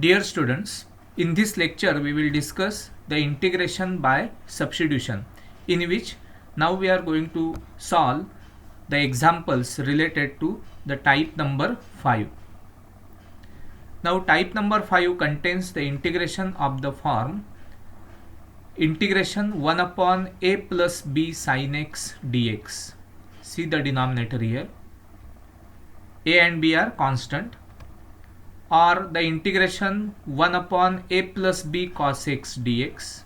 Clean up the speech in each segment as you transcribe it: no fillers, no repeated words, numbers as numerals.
Dear students, in this lecture we will discuss the integration by substitution, in which now we are going to solve the examples related to the type number 5. Now type number 5 contains the integration of the form integration 1 upon a plus b sin x dx. See the denominator here. A and b are constant, or the integration 1 upon a plus b cos x dx,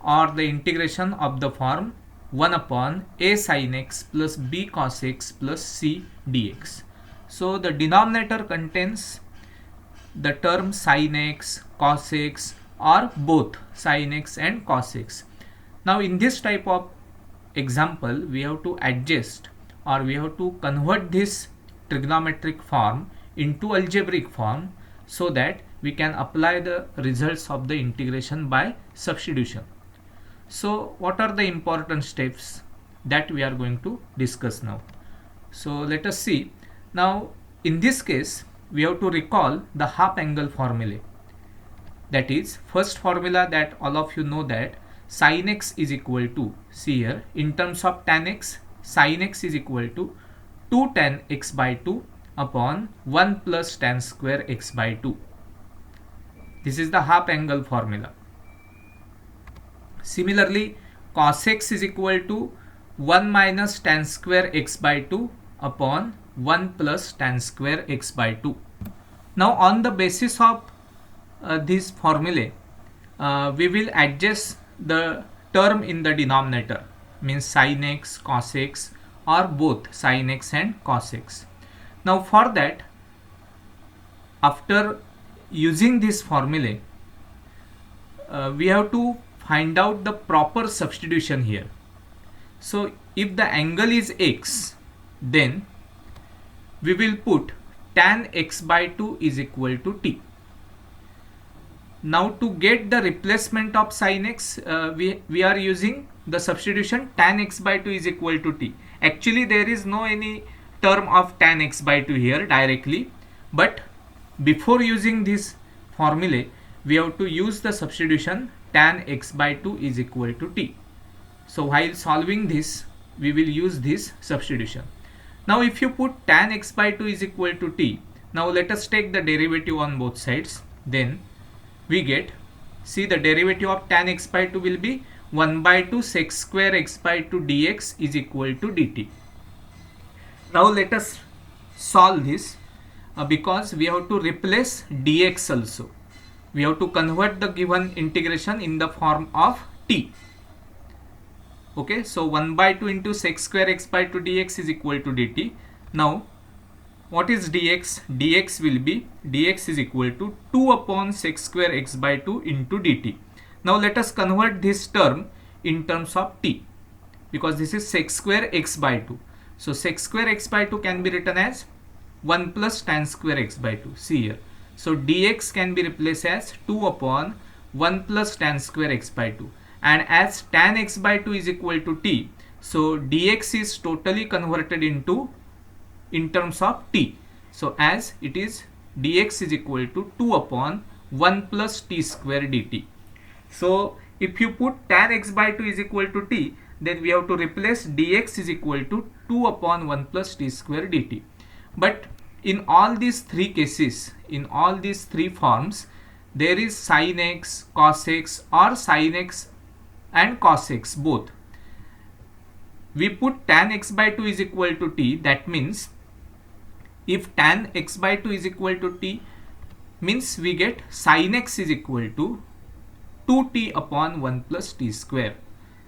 or the integration of the form 1 upon a sin x plus b cos x plus c dx. So the denominator contains the term sin x, cos x, or both sin x and cos x. Now in this type of example we have to adjust, or we have to convert this trigonometric form into algebraic form so that we can apply the results of the integration by substitution. So what are the important steps that we are going to discuss now? So let us see. Now in this case we have to recall the half angle formulae. That is, first formula that all of you know, that sin x is equal to, see here, in terms of tan x, sin x is equal to 2 tan x by 2 upon 1 plus tan square x by 2. This is the half angle formula. Similarly, cos x is equal to 1 minus tan square x by 2 upon 1 plus tan square x by 2. Now on the basis of this formulae, we will adjust the term in the denominator, means sin x, cos x, or both sin x and cos x. Now for that, after using this formulae, we have to find out the proper substitution here. So if the angle is x, then we will put tan x by 2 is equal to t. Now to get the replacement of sin x, we are using the substitution tan x by 2 is equal to t. Actually there is no any term of tan x by 2 here directly, but before using this formulae we have to use the substitution tan x by 2 is equal to t. So while solving this we will use this substitution. Now if you put tan x by 2 is equal to t, now let us take the derivative on both sides. Then we get, see, the derivative of tan x by 2 will be 1 by 2 sec square x by 2 dx is equal to dt. Now let us solve this because we have to replace dx also. We have to convert the given integration in the form of t. Okay, so 1 by 2 into sec square x by 2 dx is equal to dt. Now what is dx? Dx will be, dx is equal to 2 upon sec square x by 2 into dt. Now let us convert this term in terms of t, because this is sec square x by 2. So sec square x by 2 can be written as 1 plus tan square x by 2. See here. So dx can be replaced as 2 upon 1 plus tan square x by 2. And as tan x by 2 is equal to t, so dx is totally converted into in terms of t. So as it is, dx is equal to 2 upon 1 plus t square dt. So if you put tan x by 2 is equal to t, then we have to replace dx is equal to 2 upon 1 plus t square dt. But in all these three cases, in all these three forms, there is sin x, cos x, or sin x and cos x both. We put tan x by 2 is equal to t, that means if tan x by 2 is equal to t, means we get sin x is equal to 2t upon 1 plus t square.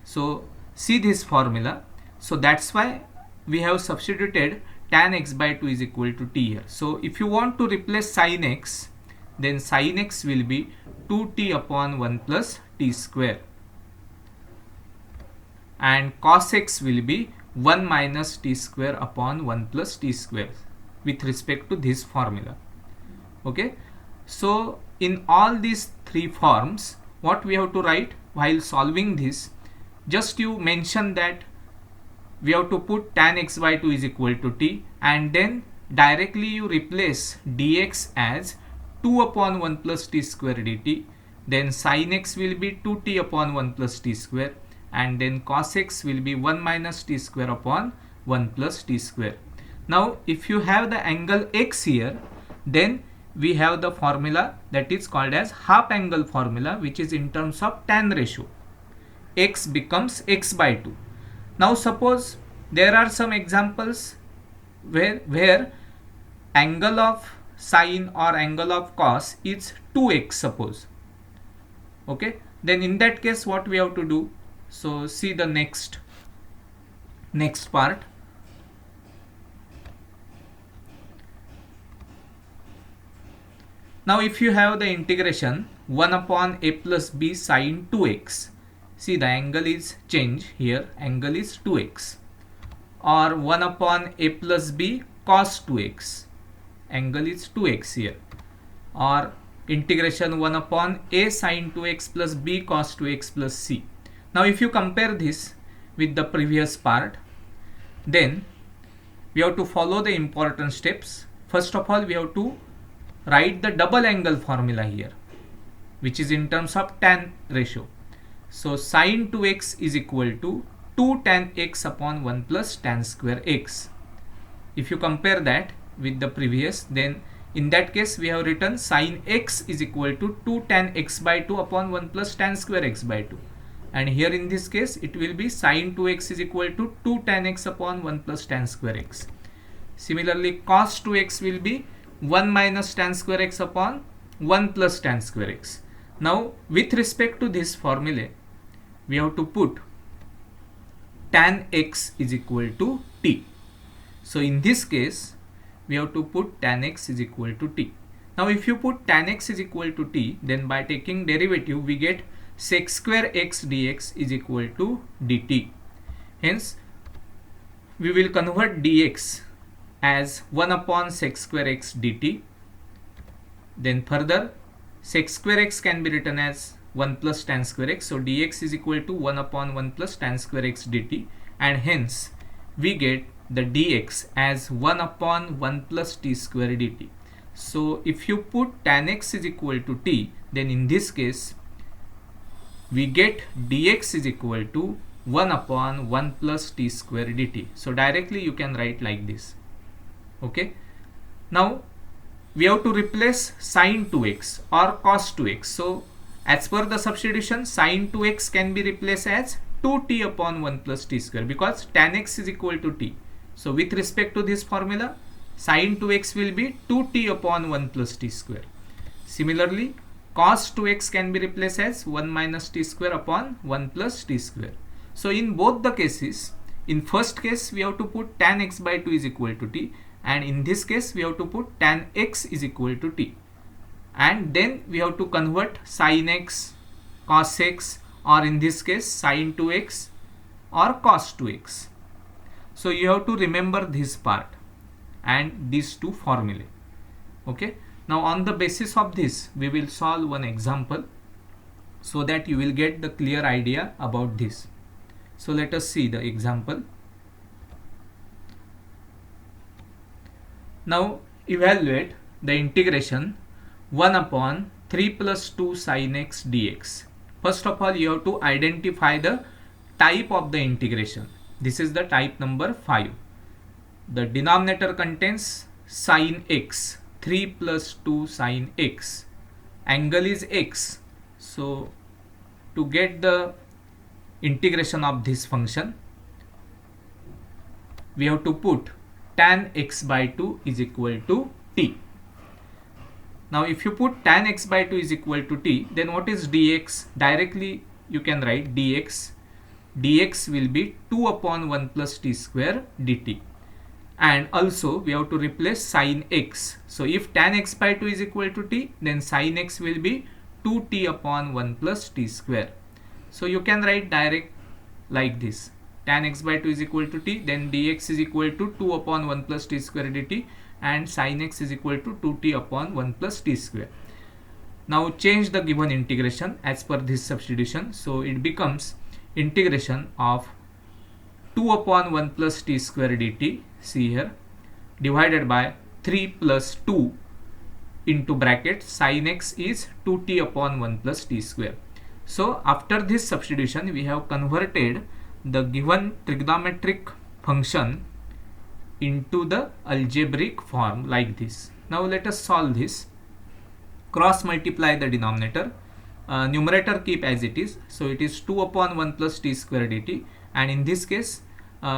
So see this formula. So that's why we have substituted tan x by 2 is equal to t here. So if you want to replace sin x, then sin x will be 2t upon 1 plus t square, and cos x will be 1 minus t square upon 1 plus t square with respect to this formula. Okay, so in all these three forms, what we have to write while solving this, just you mention that we have to put tan x by 2 is equal to t, and then directly you replace dx as 2 upon 1 plus t square dt, then sin x will be 2t upon 1 plus t square, and then cos x will be 1 minus t square upon 1 plus t square. Now if you have the angle x here, then we have the formula that is called as half angle formula, which is in terms of tan ratio. X becomes x by 2. Now suppose there are some examples where angle of sine or angle of cos is 2x suppose. Okay, then in that case what we have to do? So see the next part. Now if you have the integration 1 upon a plus b sine 2x, see the angle is changed here, angle is 2x, or 1 upon a plus b cos 2x, angle is 2x here, or integration 1 upon a sine 2x plus b cos 2x plus c. Now if you compare this with the previous part, then we have to follow the important steps. First of all, we have to write the double angle formula here, which is in terms of tan ratio. So sin 2x is equal to 2 tan x upon 1 plus tan square x. If you compare that with the previous, then in that case we have written sin x is equal to 2 tan x by 2 upon 1 plus tan square x by 2. And here in this case it will be sin 2x is equal to 2 tan x upon 1 plus tan square x. Similarly, cos 2x will be 1 minus tan square x upon 1 plus tan square x. Now with respect to this formula, we have to put tan x is equal to t. So in this case we have to put tan x is equal to t. Now if you put tan x is equal to t, then by taking derivative we get sec square x dx is equal to dt. Hence we will convert dx as 1 upon sec square x dt. Then further sec square x can be written as 1 plus tan square x. So dx is equal to 1 upon 1 plus tan square x dt, and hence we get the dx as 1 upon 1 plus t square dt. So if you put tan x is equal to t, then in this case we get dx is equal to 1 upon 1 plus t square dt. So directly you can write like this. Okay, now we have to replace sin 2x or cos 2x. So as per the substitution, sin 2x can be replaced as 2t upon 1 plus t square, because tan x is equal to t. So with respect to this formula, sin 2x will be 2t upon 1 plus t square. Similarly, cos 2x can be replaced as 1 minus t square upon 1 plus t square. So in both the cases, in first case we have to put tan x by 2 is equal to t, and in this case we have to put tan x is equal to t, and then we have to convert sin x, cos x, or in this case sin 2x or cos 2x. So you have to remember this part and these two formulae. Okay, now on the basis of this we will solve one example so that you will get the clear idea about this. So let us see the example. Now evaluate the integration 1 upon 3 plus 2 sin x dx. First of all, you have to identify the type of the integration. This is the type number 5. The denominator contains sin x, 3 plus 2 sin x. Angle is x. So to get the integration of this function, we have to put tan x by 2 is equal to t. Now if you put tan x by 2 is equal to t, then what is dx? Directly you can write dx will be 2 upon 1 plus t square dt. And also we have to replace sin x. So if tan x by 2 is equal to t, then sin x will be 2t upon 1 plus t square. So you can write direct like this. Tan x by 2 is equal to t, then dx is equal to 2 upon 1 plus t square dt, and sin x is equal to 2t upon 1 plus t square. Now change the given integration as per this substitution. So it becomes integration of 2 upon 1 plus t square dt, see here, divided by 3 plus 2 into bracket sin x is 2t upon 1 plus t square. So after this substitution we have converted the given trigonometric function into the algebraic form like this. Now let us solve this. Cross multiply the denominator, numerator keep as it is, so it is 2 upon 1 plus t square dt, and in this case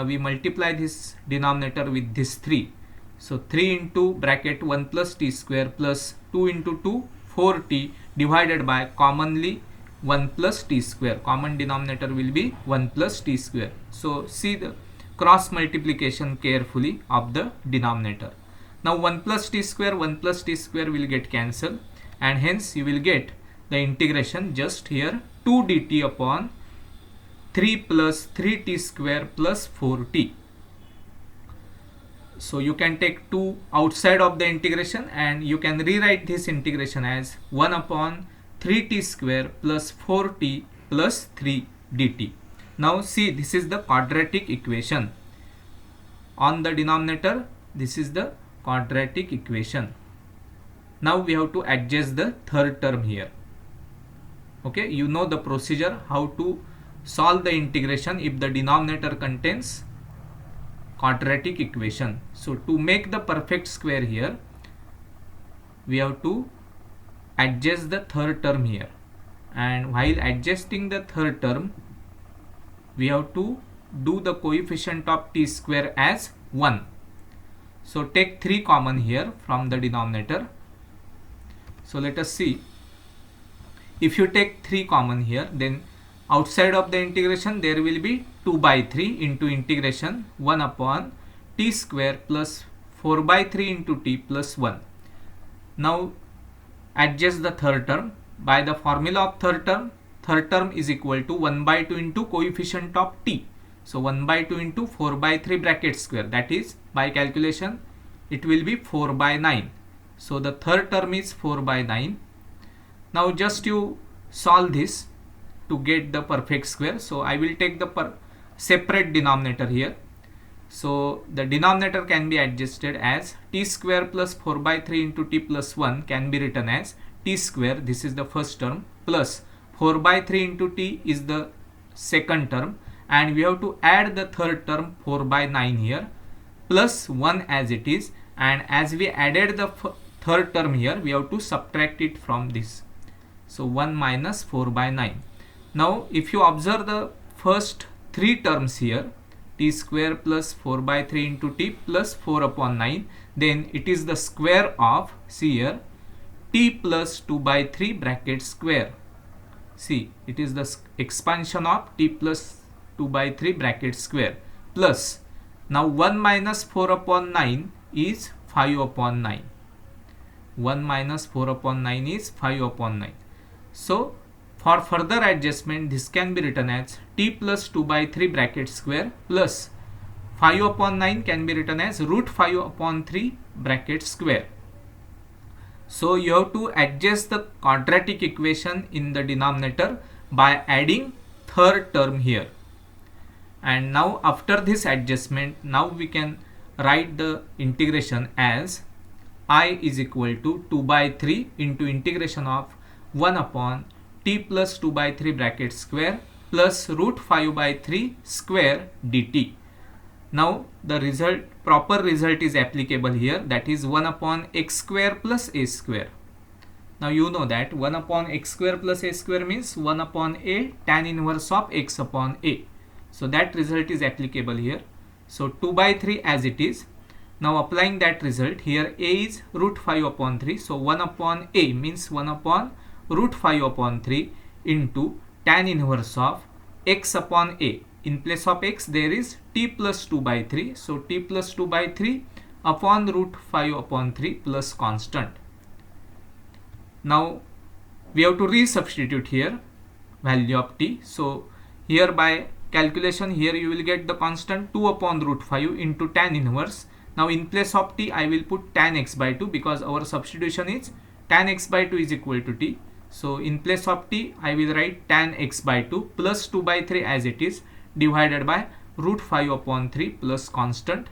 we multiply this denominator with this 3. So 3 into bracket 1 plus t square plus 2 into 2 4t divided by commonly 1 plus t square. Common denominator will be 1 plus t square. So see the cross multiplication carefully of the denominator. Now 1 plus t square will get cancelled, and hence you will get the integration just here 2 dt upon 3 plus 3t square plus 4t. So you can take 2 outside of the integration and you can rewrite this integration as 1 upon 3t square plus 4t plus 3 dt. Now see, this is the quadratic equation. On the denominator, this is the quadratic equation. Now we have to adjust the third term here. Okay, you know the procedure how to solve the integration if the denominator contains quadratic equation. So to make the perfect square here, we have to adjust the third term here, and while adjusting the third term we have to do the coefficient of t square as 1. So take 3 common here from the denominator. So let us see, if you take 3 common here, then outside of the integration there will be 2 by 3 into integration 1 upon t square plus 4 by 3 into t plus 1. Now adjust the third term by the formula of third term is equal to 1 by 2 into coefficient of t. So 1 by 2 into 4 by 3 bracket square, that is by calculation it will be 4 by 9. So the third term is 4 by 9. Now just you solve this to get the perfect square. So I will take the separate denominator here. So the denominator can be adjusted as t square plus 4 by 3 into t plus 1 can be written as t square, this is the first term, plus 4 by 3 into t is the second term, and we have to add the third term 4 by 9 here plus 1 as it is, and as we added the third term here we have to subtract it from this. So 1 minus 4 by 9. Now if you observe the first 3 terms here, t square plus 4 by 3 into t plus 4 upon 9, then it is the square of, see here, t plus 2 by 3 bracket square. See, it is the expansion of t plus 2 by 3 bracket square plus, now 1 minus 4 upon 9 is 5 upon 9. 1 minus 4 upon 9 is 5 upon 9. So for further adjustment this can be written as t plus 2 by 3 bracket square plus 5 upon 9 can be written as root 5 upon 3 bracket square. So you have to adjust the quadratic equation in the denominator by adding third term here. And now after this adjustment, now we can write the integration as I is equal to 2 by 3 into integration of 1 upon t plus 2 by 3 bracket square plus root 5 by 3 square dt. Now the proper result is applicable here, that is 1 upon x square plus a square. Now you know that 1 upon x square plus a square means 1 upon a tan inverse of x upon a. So that result is applicable here. So 2 by 3 as it is. Now applying that result here, a is root 5 upon 3. So 1 upon a means 1 upon root 5 upon 3 into tan inverse of x upon a. In place of x there is t plus 2 by 3. So t plus 2 by 3 upon root 5 upon 3 plus constant. Now we have to resubstitute here value of t. So here by calculation here you will get the constant 2 upon root 5 into tan inverse. Now in place of t I will put tan x by 2 because our substitution is tan x by 2 is equal to t. So in place of t I will write tan x by 2 plus 2 by 3 as it is divided by root 5 upon 3 plus constant.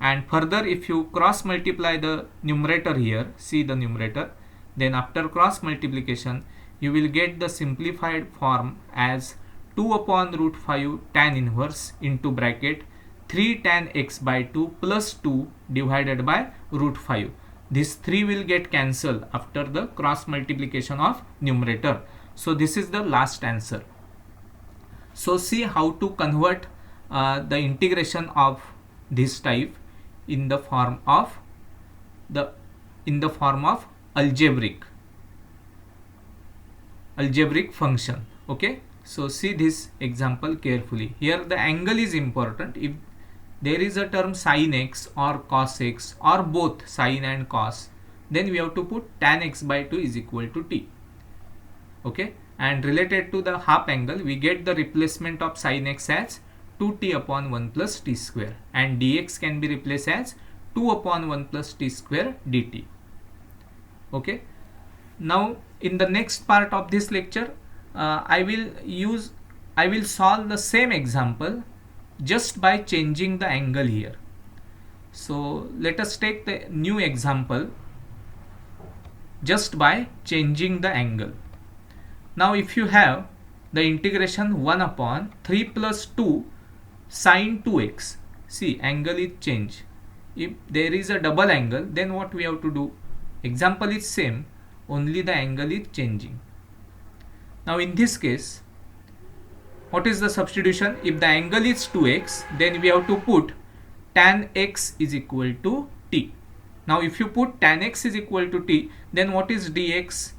And further, if you cross multiply the numerator here, see the numerator, then after cross multiplication you will get the simplified form as 2 upon root 5 tan inverse into bracket 3 tan x by 2 plus 2 divided by root 5. This 3 will get cancelled after the cross multiplication of numerator. So this is the last answer. So see how to convert the integration of this type in the form of algebraic function. Okay, so see this example carefully. Here the angle is important. If there is a term sin x or cos x or both sin and cos, then we have to put tan x by 2 is equal to t. Okay, and related to the half angle, we get the replacement of sin x as 2t upon 1 plus t square, and dx can be replaced as 2 upon 1 plus t square dt. Okay, now in the next part of this lecture, I will solve the same example just by changing the angle here. So let us take the new example just by changing the angle. Now if you have the integration 1 upon 3 plus 2 sin 2x, see angle is changed. If there is a double angle, then what we have to do? Example is same, only the angle is changing. Now in this case, what is the substitution? If the angle is 2x, then we have to put tan x is equal to t. Now if you put tan x is equal to t, then what is dx?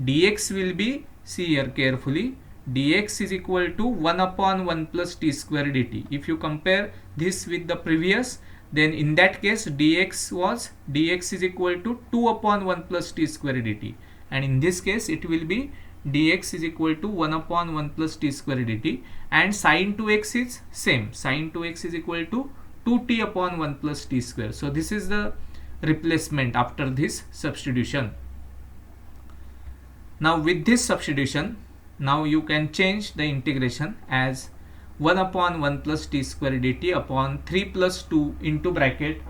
Dx will be, see here carefully, dx is equal to 1 upon 1 plus t square dt. If you compare this with the previous, then in that case dx is equal to 2 upon 1 plus t square dt, and in this case it will be dx is equal to 1 upon 1 plus t square dt, and sin 2x is same, sin 2x is equal to 2t upon 1 plus t square. So this is the replacement after this substitution. Now with this substitution, now you can change the integration as 1 upon 1 plus t square dt upon 3 plus 2 into bracket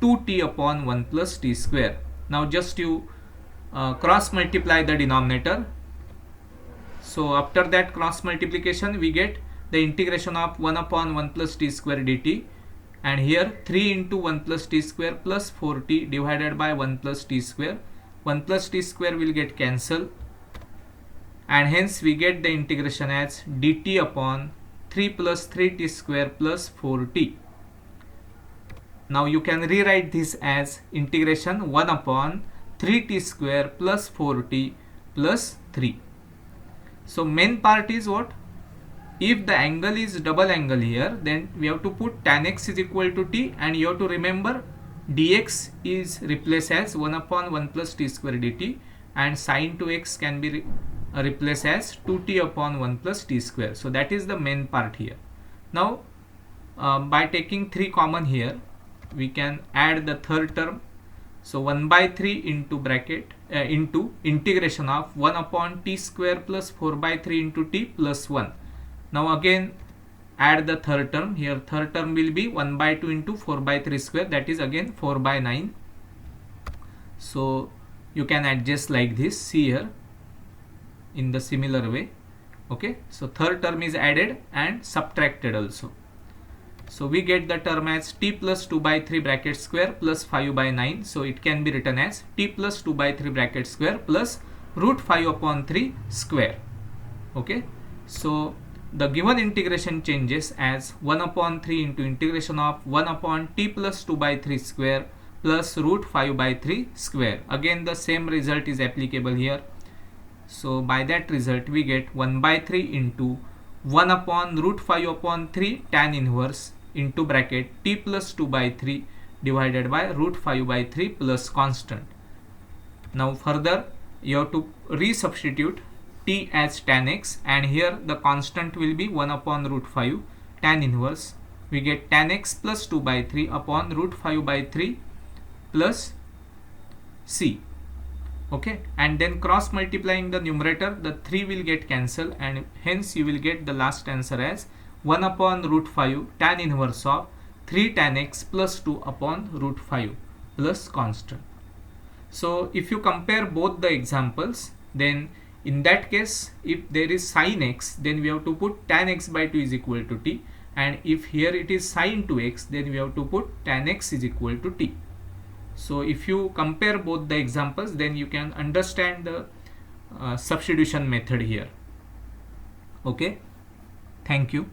2t upon 1 plus t square. Now just you cross multiply the denominator. So after that cross multiplication we get the integration of 1 upon 1 plus t square dt, and here 3 into 1 plus t square plus 4t divided by 1 plus t square. 1 plus t square will get cancelled, and hence we get the integration as dt upon 3 plus 3t square plus 4t. Now you can rewrite this as integration 1 upon 3t square plus 4t plus 3. So main part is what? If the angle is double angle here, then we have to put tan x is equal to t, and you have to remember dx is replaced as 1 upon 1 plus t square dt, and sin 2x can be replaced as 2t upon 1 plus t square. So that is the main part here. Now by taking 3 common here, we can add the third term. So 1 by 3 into bracket into integration of 1 upon t square plus 4 by 3 into t plus 1. Now again add the third term. Here third term will be 1 by 2 into 4 by 3 square, that is again 4 by 9. So you can adjust like this, see here in the similar way. Okay, so third term is added and subtracted also. So we get the term as t plus 2 by 3 bracket square plus 5 by 9. So it can be written as t plus 2 by 3 bracket square plus root 5 upon 3 square. Okay, so the given integration changes as 1 upon 3 into integration of 1 upon t plus 2 by 3 square plus root 5 by 3 square. Again the same result is applicable here. So by that result we get 1 by 3 into 1 upon root 5 upon 3 tan inverse into bracket t plus 2 by 3 divided by root 5 by 3 plus constant. Now further you have to resubstitute t as tan x, and here the constant will be 1 upon root 5 tan inverse. We get tan x plus 2 by 3 upon root 5 by 3 plus c. Okay, and then cross multiplying the numerator, the 3 will get cancelled, and hence you will get the last answer as 1 upon root 5 tan inverse of 3 tan x plus 2 upon root 5 plus constant. So if you compare both the examples, then in that case, if there is sin x, then we have to put tan x by 2 is equal to t, and if here it is sin 2x, then we have to put tan x is equal to t. So if you compare both the examples, then you can understand the substitution method here. Okay, thank you.